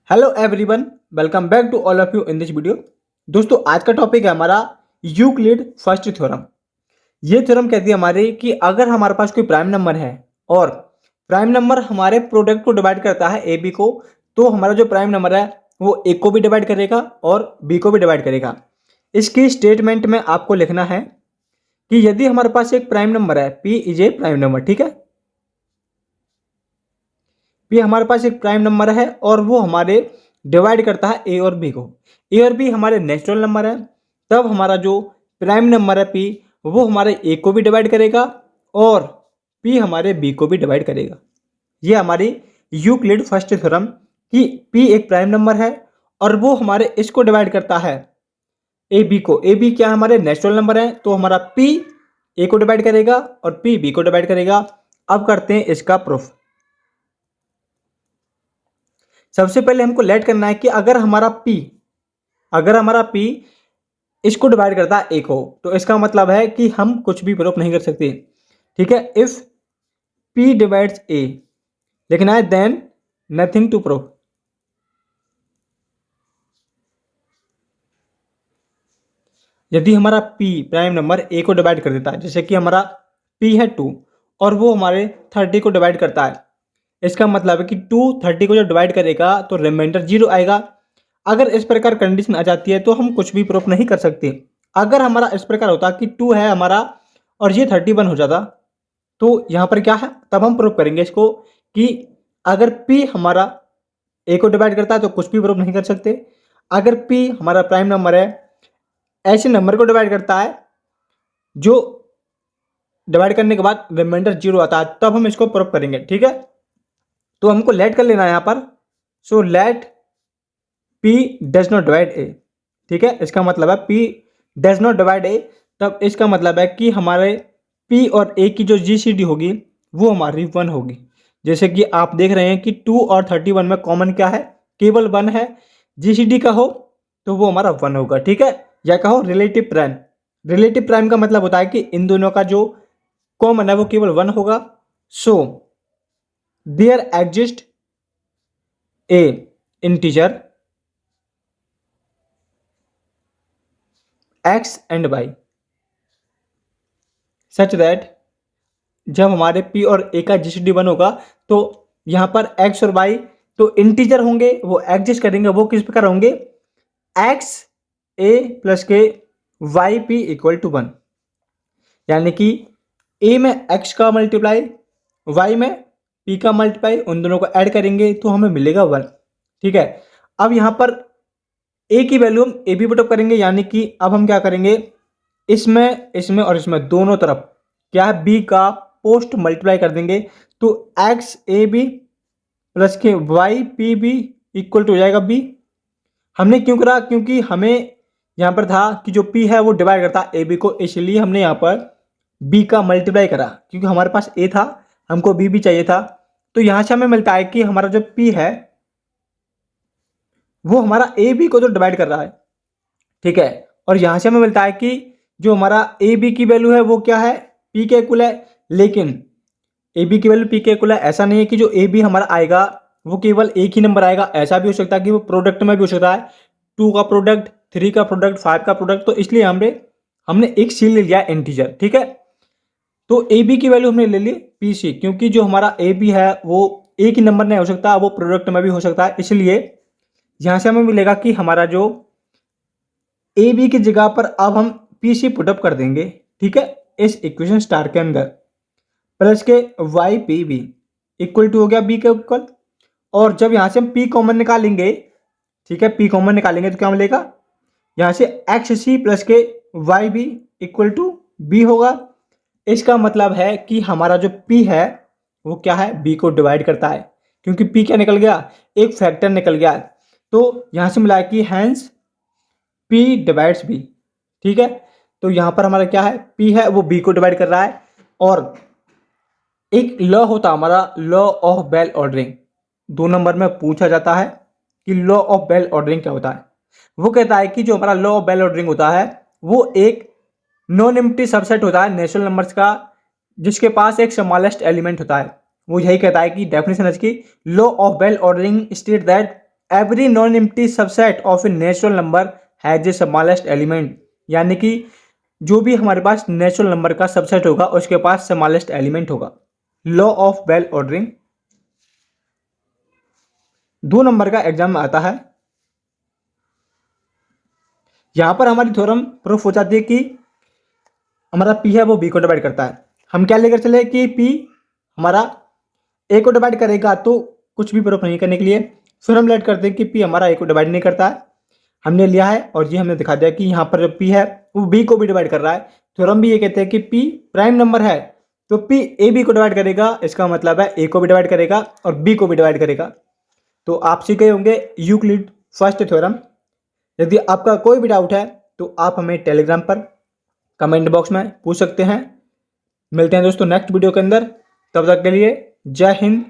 Hello everyone, welcome back to all of you in this video. दोस्तों, आज का topic है हमारा यूक्लिड फर्स्ट थ्योरम। ये थ्योरम कहती है हमारे कि अगर हमारे पास कोई प्राइम नंबर है और प्राइम नंबर हमारे प्रोडक्ट को डिवाइड करता है ए बी को, तो हमारा जो प्राइम नंबर है वो ए को भी डिवाइड करेगा और बी को भी डिवाइड करेगा। इसकी स्टेटमेंट में आपको लिखना है कि यदि हमारे पास एक प्राइम नंबर है P is a prime number, ठीक है। पी हमारे पास एक प्राइम नंबर है और वो हमारे डिवाइड करता है ए और बी को। ए और बी हमारे नेचुरल नंबर है, तब हमारा जो प्राइम नंबर है पी वो हमारे ए को भी डिवाइड करेगा और पी हमारे बी को भी डिवाइड करेगा। ये हमारी यूक्लिड फर्स्ट थ्योरम कि पी एक प्राइम नंबर है और वो हमारे इसको डिवाइड करता है ए बी को। ए बी क्या हमारे नेचुरल नंबर है, तो हमारा पी ए को डिवाइड करेगा और पी बी को डिवाइड करेगा। अब करते हैं इसका प्रूफ। सबसे पहले हमको लेट करना है कि अगर हमारा पी इसको डिवाइड करता है ए को, तो इसका मतलब है कि हम कुछ भी प्रूफ नहीं कर सकते, ठीक है। इफ पी डिवाइड्स ए लिखना है, देन नथिंग टू प्रूफ। यदि हमारा पी प्राइम नंबर ए को डिवाइड कर देता है, जैसे कि हमारा पी है 2 और वो हमारे 30 को डिवाइड करता है, इसका मतलब है कि 2 30 को जब डिवाइड करेगा तो रिमाइंडर 0 आएगा। अगर इस प्रकार कंडीशन आ जाती है तो हम कुछ भी प्रूफ नहीं कर सकते। अगर हमारा इस प्रकार होता कि 2 है हमारा और ये 31 हो जाता, तो यहाँ पर क्या है, तब हम प्रूफ करेंगे इसको कि अगर P हमारा A को डिवाइड करता है तो कुछ भी प्रूफ नहीं कर सकते। अगर P हमारा प्राइम नंबर है, ऐसे नंबर को डिवाइड करता है जो डिवाइड करने के बाद रिमाइंडर 0 आता है, तब हम इसको प्रूफ करेंगे, ठीक है। तो हमको लेट कर लेना है यहाँ पर। So let P does not divide A, ठीक है। इसका मतलब है P does not divide A, तब इसका मतलब है कि हमारे P और A की जो GCD होगी वो हमारी 1 होगी। जैसे कि आप देख रहे हैं कि 2 और 31 में कॉमन क्या है, केवल 1 है। GCD का हो तो वो हमारा 1 होगा, ठीक है। या कहो रिलेटिव प्राइम। रिलेटिव प्राइम का मतलब होता है कि इन दोनों का जो कॉमन है वो केवल 1 होगा। So there exist a integer x and y such that जब हमारे p और a का GCD 1 होगा तो यहाँ पर x और y तो इंटीजर होंगे, वो एग्जिस्ट करेंगे। वो किस प्रकार होंगे, x a प्लस के y p इक्वल टू 1, यानी कि a में x का मल्टीप्लाई y में p का मल्टीप्लाई, उन दोनों को ऐड करेंगे तो हमें मिलेगा 1, ठीक है। अब यहाँ पर a की वैल्यू हम a b पुट अप करेंगे, यानी कि अब हम क्या करेंगे, इसमें और इसमें दोनों तरफ क्या है, b का पोस्ट मल्टीप्लाई कर देंगे तो x a b प्लस के y p b equal to हो जाएगा b। हमने क्यों करा, क्योंकि हमें यहाँ पर था कि जो p है वो डिवाइड करता है a b को, इसलिए हमने यहाँ पर b का मल्टीप्लाई करा। क्योंकि हमारे पास a था, हमको b भी चाहिए था, तो यहाँ से हमें मिलता है कि हमारा जो p है वो हमारा ए बी को तो डिवाइड कर रहा है, ठीक है। और यहां से हमें मिलता है कि जो हमारा ए बी की वैल्यू है वो क्या है, पी के इक्वल है। लेकिन ए बी की वैल्यू पी के इक्वल है, ऐसा नहीं है कि जो ए बी हमारा आएगा वो केवल एक ही नंबर आएगा। ऐसा भी हो सकता है कि वो प्रोडक्ट में भी हो सकता है, 2 का प्रोडक्ट, 3 का प्रोडक्ट, 5 का प्रोडक्ट। तो इसलिए हमने एक सी ले लिया इंटीजर, ठीक है। तो ए बी की वैल्यू हमने ले ली पी सी, क्योंकि जो हमारा ए बी है वो एक ही नंबर नहीं हो सकता, वो प्रोडक्ट में भी हो सकता है। इसलिए यहां से हमें मिलेगा कि हमारा जो ए बी की जगह पर अब हम पी सी पुटअप कर देंगे, ठीक है, इस इक्वेशन स्टार के अंदर, प्लस के y p b equal to हो गया बी के इक्वल। और जब यहां से हम पी कॉमन निकालेंगे, ठीक है, पी कॉमन निकालेंगे तो क्या मिलेगा, यहां से एक्स सी प्लस के y b equal to b होगा। इसका मतलब है कि हमारा जो पी है वो क्या है, बी को डिवाइड करता है, क्योंकि पी क्या निकल गया, एक फैक्टर निकल गया। तो यहां से मिला है कि हैंस P डिवाइड्स B, ठीक है। तो यहां पर हमारा क्या है, P है वो B को डिवाइड कर रहा है। और एक लॉ होता है हमारा, law of well ordering, 2 number में पूछा जाता है कि लॉ ऑफ बेल ऑर्डरिंग क्या होता है। वो कहता है कि जो हमारा लॉ ऑफ बेल ऑर्डरिंग होता है वो एक नॉन एम्प्टी सबसेट होता है नेचुरल नंबर्स का, जिसके पास एक स्मॉलेस्ट एलिमेंट होता है। वो यही कहता है कि डेफिनेशन है इसकी, law of well ordering state that every non empty subset of a natural number has a smallest element, यानी कि जो भी हमारे पास नेचुरल नंबर का सबसेट होगा उसके पास स्मॉलेस्ट एलिमेंट होगा। Law of well ordering 2 number का एग्जाम में आता है। यहां पर हमारी थ्योरम प्रूफ हो जाती है कि हमारा पी है वो बी को डिवाइड करता है। हम क्या लेकर चले कि पी हमारा ए को डिवाइड करेगा, तो कुछ भी प्रूफ नहीं करने के लिए फिर हम लेट करते हैं कि पी हमारा ए को डिवाइड नहीं करता है। हमने लिया है और ये हमने दिखा दिया कि यहाँ पर जो पी है वो बी को भी डिवाइड कर रहा है। थ्योरम भी ये कहते हैं कि पी प्राइम नंबर है तो पी ए बी को डिवाइड करेगा, इसका मतलब है ए को भी डिवाइड करेगा और बी को भी डिवाइड करेगा। तो आप सीख गए होंगे यूक्लिड फर्स्ट थ्योरम। यदि आपका कोई भी डाउट है तो आप हमें टेलीग्राम पर कमेंट बॉक्स में पूछ सकते हैं। मिलते हैं दोस्तों नेक्स्ट वीडियो के अंदर, तब तक के लिए जय हिंद,